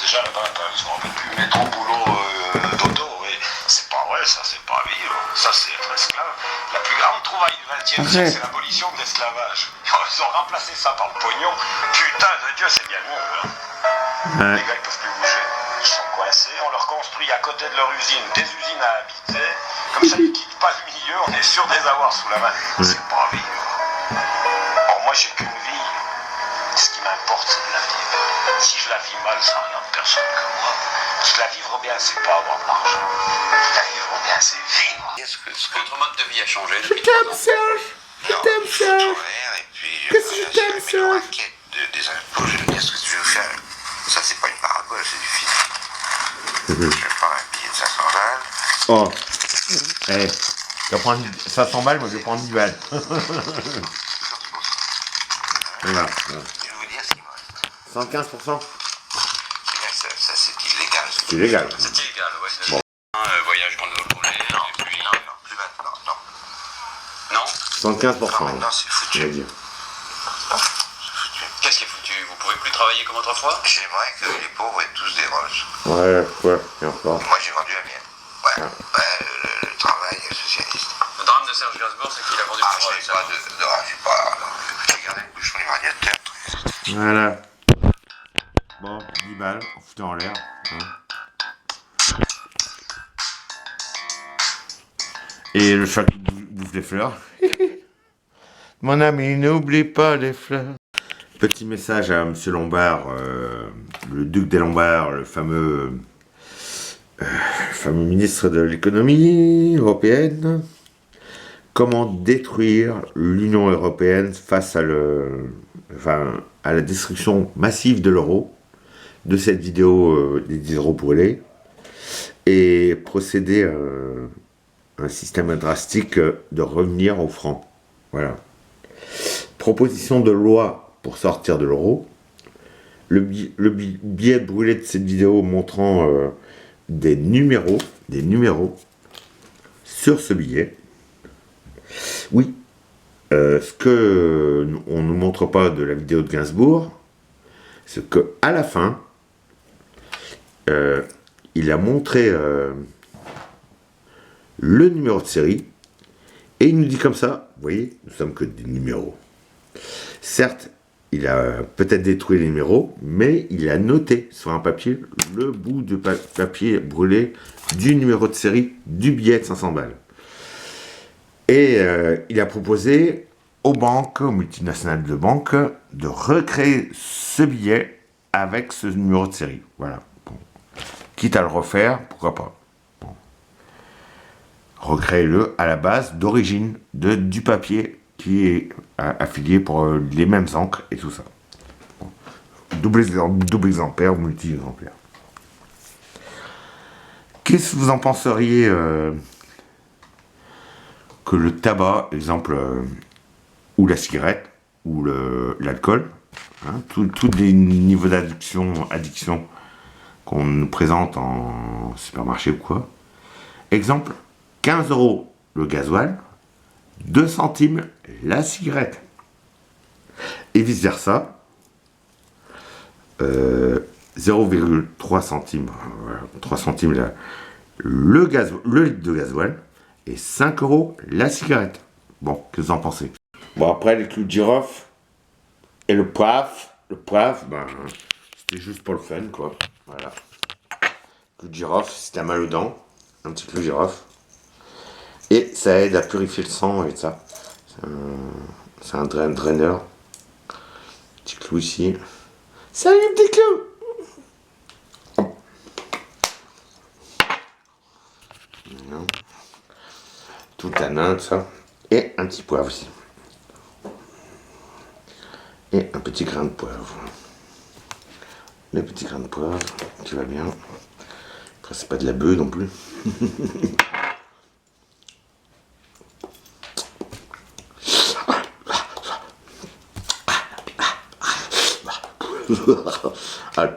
déjà là-bas, je me rappelle plus, métro, boulot, dodo, oui. C'est pas vrai, ça, c'est pas vivre. Ça, c'est être esclave. La plus grande trouvaille du XXe siècle, c'est l'abolition de l'esclavage. Ils ont remplacé ça par le pognon. Putain de Dieu, c'est bien mieux, là. Les gars, ils peuvent plus bouger. Ils sont coincés, on leur construit à côté de leur usine des usines à habiter. Comme ça, ils quittent pas le milieu, on est sûr de les avoir sous la main. C'est pas vivre. Or, moi, j'ai qu'une vie. Ce qui m'importe, c'est de la vivre. Si je la vis mal, ça regarde personne que moi. Parce que la vivre bien, c'est pas avoir de l'argent. La vivre bien, c'est vivre. Est-ce que votre mode de vie a changé Je depuis t'aime, 3 ans? Serge. Je t'aime, Serge. Et puis, Qu'est-ce que je t'aime, Serge? des impôts, je veux dire ce que tu veux faire. Ça, c'est pas une parabole, c'est du film. Je vais prendre un billet de 500 balles. Oh. Eh. Tu vas prendre 500 balles, moi je vais prendre 10 balles. Voilà. Je vais vous dire ce qu'il me reste. 115%. Ça, c'est illégal. C'est illégal. C'est illégal, ouais. Bon. Voyage renouvelé, non, puis non, plus maintenant, non. Non 75%. Non, maintenant, c'est foutu. Je vais dire. Qu'est-ce qui est foutu? Vous pouvez plus travailler comme autrefois? J'aimerais que les pauvres aient tous des Rolls. Ouais, et encore. Moi, j'ai vendu la mienne. Ouais, le travail socialiste. Le drame de Serge Gainsbourg, c'est qu'il a vendu le Rolls. Je sais pas. J'ai gardé le bouchon du radiateur. Voilà. Bon, 10 balles, on foutait en l'air. Hein. Et le chat qui bouffe des fleurs. Mon ami, n'oublie pas les fleurs. Petit message à Monsieur Lombard, le duc des Lombards, le fameux ministre de l'économie européenne. Comment détruire l'Union européenne face à la destruction massive de l'euro, de cette vidéo des euros brûlés, et procéder à un système drastique de revenir au franc. Voilà. Proposition de loi pour sortir de l'euro. Le billet brûlé de cette vidéo montrant des numéros sur ce billet. Oui, ce que on ne montre pas de la vidéo de Gainsbourg, c'est que à la fin, il a montré le numéro de série et il nous dit comme ça, vous voyez, nous sommes que des numéros. Certes, il a peut-être détruit les numéros, mais il a noté sur un papier le bout de papier brûlé du numéro de série du billet de 500 balles. Et il a proposé aux banques, aux multinationales de banques, de recréer ce billet avec ce numéro de série. Voilà. Bon. Quitte à le refaire, pourquoi pas. Bon. Recréez-le à la base d'origine du papier qui est affilié pour les mêmes encres et tout ça. Bon. Double exemplaire, multi-exemplaire. Qu'est-ce que vous en penseriez que le tabac, exemple, ou la cigarette, ou l'alcool, hein, tous les niveaux addiction qu'on nous présente en supermarché ou quoi. Exemple, 15 € le gasoil, 2 centimes la cigarette. Et vice versa, 0,3 centimes, 3 centimes le litre de gasoil, et 5 € la cigarette. Bon, qu'est-ce que vous en pensez? Bon, après, les clous de girofle et le poivre, ben, c'était juste pour le fun, quoi. Voilà. Clou de girofle, si t'as mal aux dents, un petit clou de girofle. Et ça aide à purifier le sang et ça. C'est un draineur. Petit clou ici. Salut, petit clou! Non. Tout à nain, ça. Et un petit poivre aussi. Et un petit grain de poivre. Le petit grain de poivre qui va bien. Après, c'est pas de la bœuf non plus. Ah, le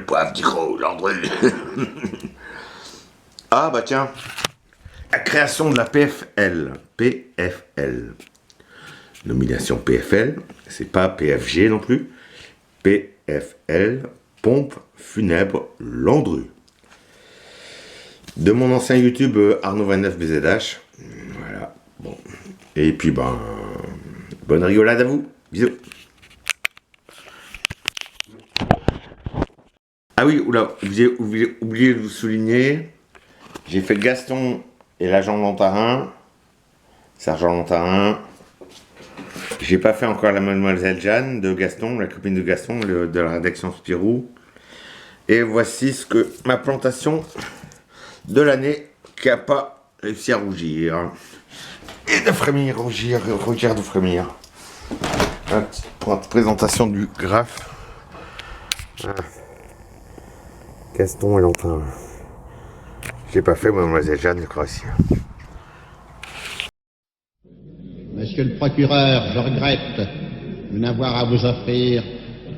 poivre du gros, l'ordre. Ah, bah tiens. La création de la PFL. PFL. Nomination PFL. C'est pas PFG non plus. PFL. pompe funèbre Landru. De mon ancien YouTube Arnaud 29 BZH. Voilà. Bon. Et puis ben, bonne rigolade à vous. Bisous. Ah oui, oula, j'ai oublié de vous souligner. J'ai fait Gaston et l'agent Lantarin. Sergent Lantarin. J'ai pas fait encore la mademoiselle Jeanne de Gaston, la copine de Gaston, de la rédaction Spirou. Et voici ce que ma plantation de l'année qui a pas réussi à rougir. Et de frémir, rougir de frémir. Pour la présentation du graphe. Gaston et Lantarin. J'ai pas fait mademoiselle Jeanne de Croatie. Monsieur le procureur, je regrette de n'avoir à vous offrir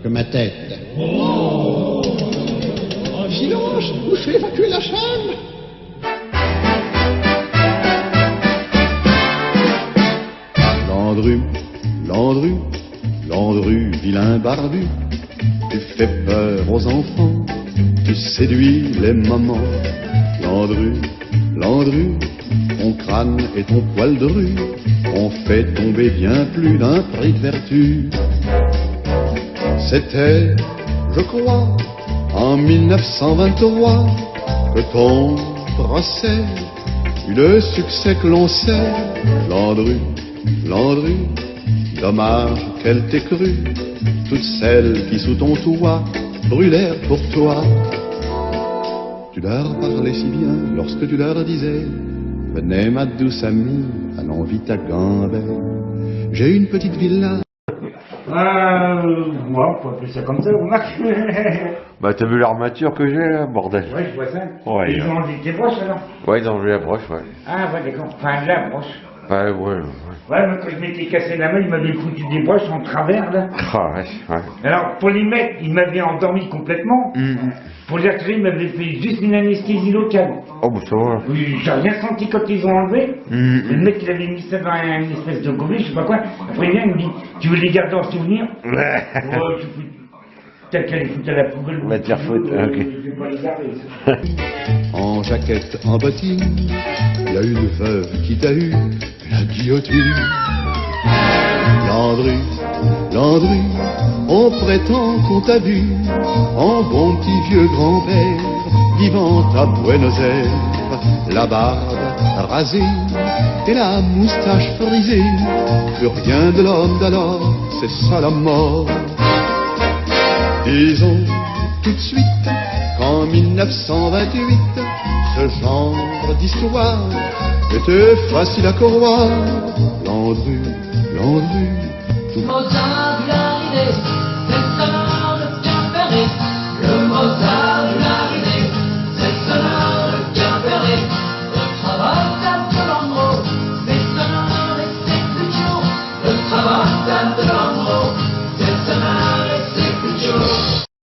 que ma tête. Oh, silence, vous faites évacuer la salle. Landru, Landru, Landru, vilain barbu, tu fais peur aux enfants, tu séduis les mamans. Landru, Landru, ton crâne et ton poil de rue ont fait tomber bien plus d'un prix de vertu. C'était, je crois, en 1923 que ton procès eut le succès que l'on sait. Landru, Landru, dommage qu'elle t'ait cru, toutes celles qui sous ton toit brûlèrent pour toi. Tu leur parlais si bien lorsque tu leur disais: venez ma douce amie, allons vite à Gambay. J'ai une petite villa. Moi, on peut appeler ça comme ça, remarque. Bah t'as vu l'armature que j'ai là, bordel. Ouais, je vois ça. Ouais. Ils ont enlevé tes broches alors? Ouais, ils ont enlevé la broche, ouais. Ah, ouais, d'accord. Enfin, la broche. Ouais. Ouais, moi, quand je m'étais cassé la main, ils m'avaient foutu des broches en travers, là. Ah ouais. Alors, pour les mettre, ils m'avaient endormi complètement. Pour les retirer, ils m'avaient fait juste une anesthésie locale. Oh bah ça va. Oui, j'ai rien senti quand ils ont enlevé. Le mec, il avait mis ça dans une espèce de gobelet, je sais pas quoi. Après, il vient, il me dit: tu veux les garder en souvenir? Ouais, tu fous. T'as qu'à les foutre à la poubelle. Va te faire foutre, ok. Je vais pas les garder, ça. En jaquette, en bottine, il y a une veuve qui t'a eu, la guillotine. Landru, Landru, on prétend qu'on t'a vu en bon petit vieux grand-père, vivant à Buenos Aires, la barbe rasée et la moustache frisée, plus rien de l'homme d'alors, c'est ça la mort. Disons tout de suite qu'en 1928, ce genre d'histoire était facile à croire. Landru, Landru, tout...